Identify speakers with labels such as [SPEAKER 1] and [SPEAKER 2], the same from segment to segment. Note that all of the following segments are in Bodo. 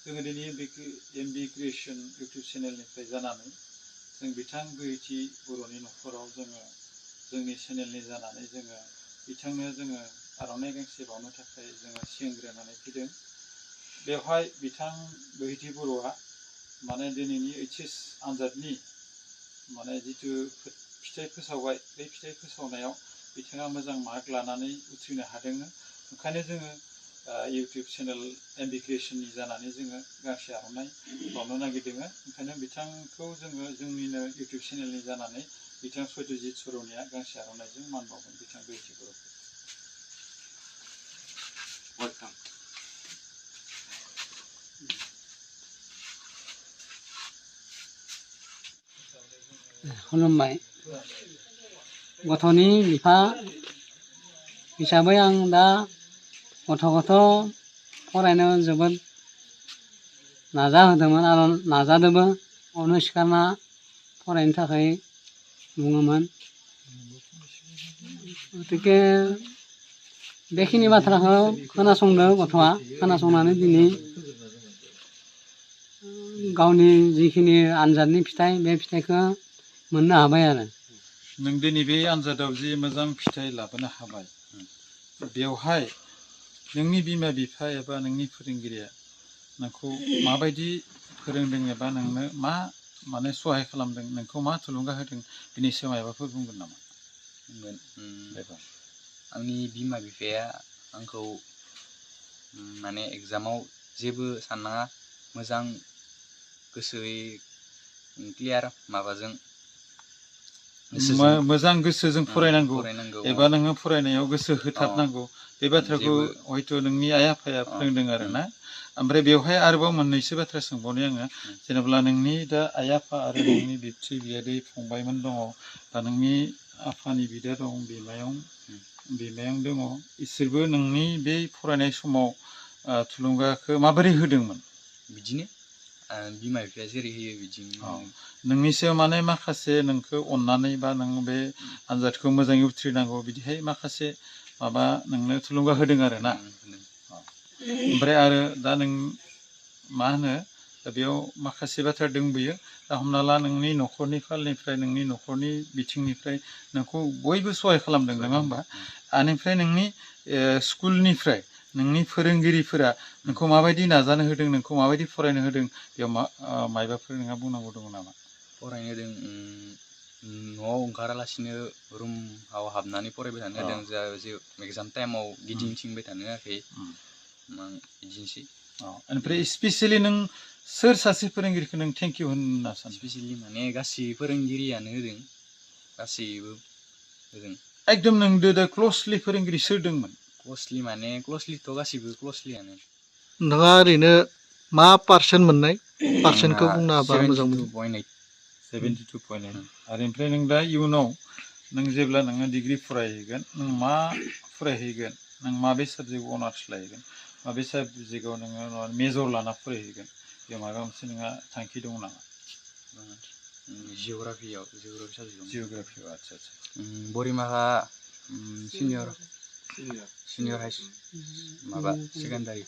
[SPEAKER 1] जोङो दिनै एमबि क्रिएशन इउटुब चेनेलनिफ्राय जानानै जों बिथां गोहोथि बर'नि न'खराव जोङो जोंनि चेनेलनि जानानै जोङो बिथांनो जोङो आर'नाइ गांसे बावनो थाखाय जोङो सिगांग्रोनानै फैदों। बेवहाय बिथां गोहोथि बर'आ माने दिनैनि HS आनजादनि माने जिथु फिथाइ फोसावबाय बे फिथाइ फोसावनायाव बिथाङा मोजां मार्क लानानै उथ्रिनो हादों। ओंखायनो जोङो इउटुब चेनेल एमबि क्रिएशननि जानानै जोङो गांसे आर'नाइ बावनो नागिरदों। ओंखायनो बिथांखौ जोङो जोंनिनो इउटुब चेनेलनि जानानै बिथां सत्यजित सर'निया गांसे आर'नाइजों मान बावगोन बिथां गोहोथि बर'खौ।
[SPEAKER 2] वेलकाम।
[SPEAKER 3] खुलुमबाय। गथ'नि बिफा हिसाबै आं दा गथ'खौ फरायनो जोबोद नाजाहोदोंमोन आरो नाजादोंबो। फुङावनो सिखारना फरायनो थाखाय बुङोमोन। गतिके बेखिनि बाथ्राखौ खोनासंदों गथ'आ। खोनासंनानै दिनै गावनि जिखिनि आनजादनि फिथाइ बे फिथाइखौ मोननो हाबाय आरो।
[SPEAKER 1] नों दिनै बे आनजादाव जि मोजां फिथाइ लाबोनो हाबाय, बेवहाय नोंनि बिमा बिफा एबा नोंनि फोरोंगिरिया नोंखौ माबायदि फोरोंदों एबा नोंनो मा माने सहाय खालामदों, नोंखौ मा थुलुंगा होदों, बिनि सायाव माबाफोर बुंगोन नामा?
[SPEAKER 2] बुंगोन। आंनि बिमा बिफाया आंखौ माने एग्जामाव जेबो साननाङा, मोजां गोसोयै क्लियार माबाजों
[SPEAKER 1] मोजां गोसोजों फरायनांगौ एबा नोङो फरायनायाव गोसो होथाबनांगौ, बे बाथ्राखौ हयथ' नोंनि आइ आफाया फोरोंदों आरो ना। ओमफ्राय बेवहाय आरोबाव मोननैसो बाथ्रा सोंबावनि आङो, जेनेबा नोंनि दा आइ आफा आरो नोंनि बिबथै बियादै फंबायमोन दङ, दा नोंनि आफानि बिदा दं, बिमायं दङ, इसोरबो नोंनि बे फरायनाय समाव थुलुंगाखौ माबोरै होदोंमोन?
[SPEAKER 2] बिदिनो बिमा बिफाया जेरै होयो बिदिनो।
[SPEAKER 1] नोंनि सायाव माने माखासे नोंखौ अननानै बा नों बे आनजादखौ मोजाङै उथ्रिनांगौ बिदिहाय माखासे माबा नोंनो थुलुंगा होदों आरो ना। ओमफ्राय आरो दा नों मा होनो, बेयाव माखासे बाथ्रा दंबोयो। दा हमना ला नोंनि न'खरनि फालनिफ्राय, नोंनि न'खरनि बिथिंनिफ्राय नोंखौ बयबो सहाय खालामदों, नङा होमबा? बेनिफ्राय नोंनि स्कुलनिफ्राय नोंनि फोरोंगिरिफोरा नोंखौ माबायदि नाजानो होदों, नोंखौ माबायदि फरायनो होदों, बेयाव मायबाफोर नोंहा बुंनांगौ दङ नामा?
[SPEAKER 2] फरायनो होदों, न'आव ओंखारालासिनो रुमाव हाबनानै फरायबाय थानो होदों। जे एग्जाम टाइमाव गिदिंथिंबाय थानो होआखै, बिदिनोसै।
[SPEAKER 1] ओमफ्राय स्पेसियेलि नों सोर सासे फोरोंगिरिखौ नों थेंक इउ होनना सानो?
[SPEAKER 2] स्पेसियेलि माने गासै फोरोंगिरियानो होदों, गासैबो होदों।
[SPEAKER 1] एकदम नोंदो दा क्लसलि फोरोंगिरि सोर दंमोन?
[SPEAKER 2] क्लसलि माने क्लसलिथ' गासैबो क्लसलियानो।
[SPEAKER 4] नोंथाङा ओरैनो मा पार्सेन्ट मोननाय? पार्सेन्टखौ बुंनो हाबा मोजां मोनो।
[SPEAKER 1] 72.8। आरो ओमफ्राय नों दा इयुनाव नों जेब्ला नोङो डिग्रि फरायहैगोन, नों मा फरायहैगोन, नों माबे साबजेक्टआव अनार्स लाहैगोन, माबे साबजेक्टआव नोङो मेजर लाना फरायहैगोन, बेयाव माबा मोनसे नोंहा थांखि दङ नामा?
[SPEAKER 2] जिअ'ग्राफियाव साबजेक्टआव।
[SPEAKER 1] जिअ'ग्राफियाव, आदसा।
[SPEAKER 2] बरिमाहा सिनियर हाइ माबा सेकेन्डारि।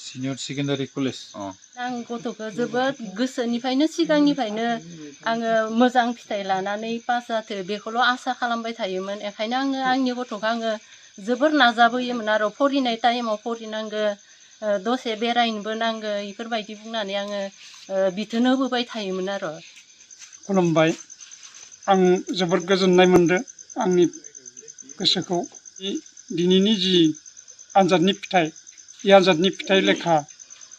[SPEAKER 1] Senior secondary college.
[SPEAKER 5] आं गथ'खौ जोबोद गोसोनिफ्रायनो सिगांनिफ्रायनो आङो मोजां फिथाइ लानानै पास जाथो बेखौल' आसा खालामबाय थायोमोन। ओंखायनो आङो आंनि गथ'खौ आङो जोबोर नाजाबोयोमोन आरो फरायनाय टाइमाव फरायनांगौ, दसे बेरायनोबो नांगौ, बेफोरबायदि बुंनानै आङो बिथोन होबोबाय थायोमोन आरो।
[SPEAKER 6] खुलुमबाय। आं जोबोर गोजोननाय मोनदों आंनि गोसोखौ। दिनैनि जि आनजादनि फिथाइ, बे आनजादनि फिथाइ लेखा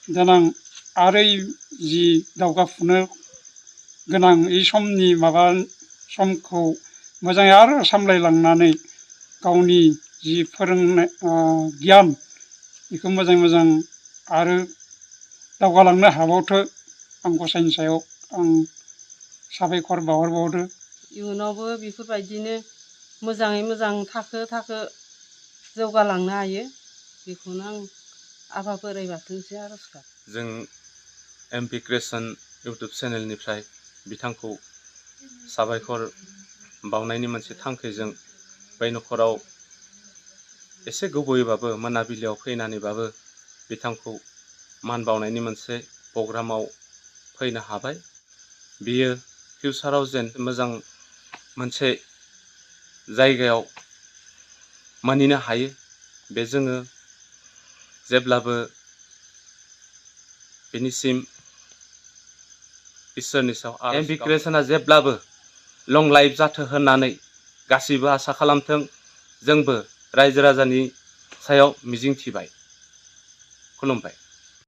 [SPEAKER 6] देनां आरो जि दावगाफुनो गोनां इ समनि समखौ मोजाङै आरो सामलायलांनानै गावनि जि फोरोंनाय गियान, बेखौ मोजां आरो दावगालांनो हाबावथो आं गसाइनि सायाव आं साबायखर बावहरबावदों।
[SPEAKER 7] इयुनावबो बेफोरबायदिनो मोजाङै मोजां थाखो जौगालांनो हायो, बेखौनो आं आफा बोराइ बाथौनिसिम आर'ज गाबो।
[SPEAKER 8] जों एमपि क्रिएशन इउटुब चेनेलनिफ्राय बिथांखौ साबायखर बावनायनि मोनसे थांखिजों बै न'खराव एसे गोबावैबाबो मोनाबिलियाव फैनानैबाबो बिथांखौ मान बावनायनि मोनसे प्रग्रामाव फैनो हाबाय बियो फिउचाराव जेन मोजां मोनसे जायगायाव मोनहैनो हायो बे जोङो जेब्लाबो बेनिसिम इसोरनि सायाव एमपि क्रिएशना जेब्लाबो लं लाइफ जाथों होननानै गासैबो आसा खालामथों जोंबो रायजो राजानि सायाव मिजिंथिबाय खुलुमबाय।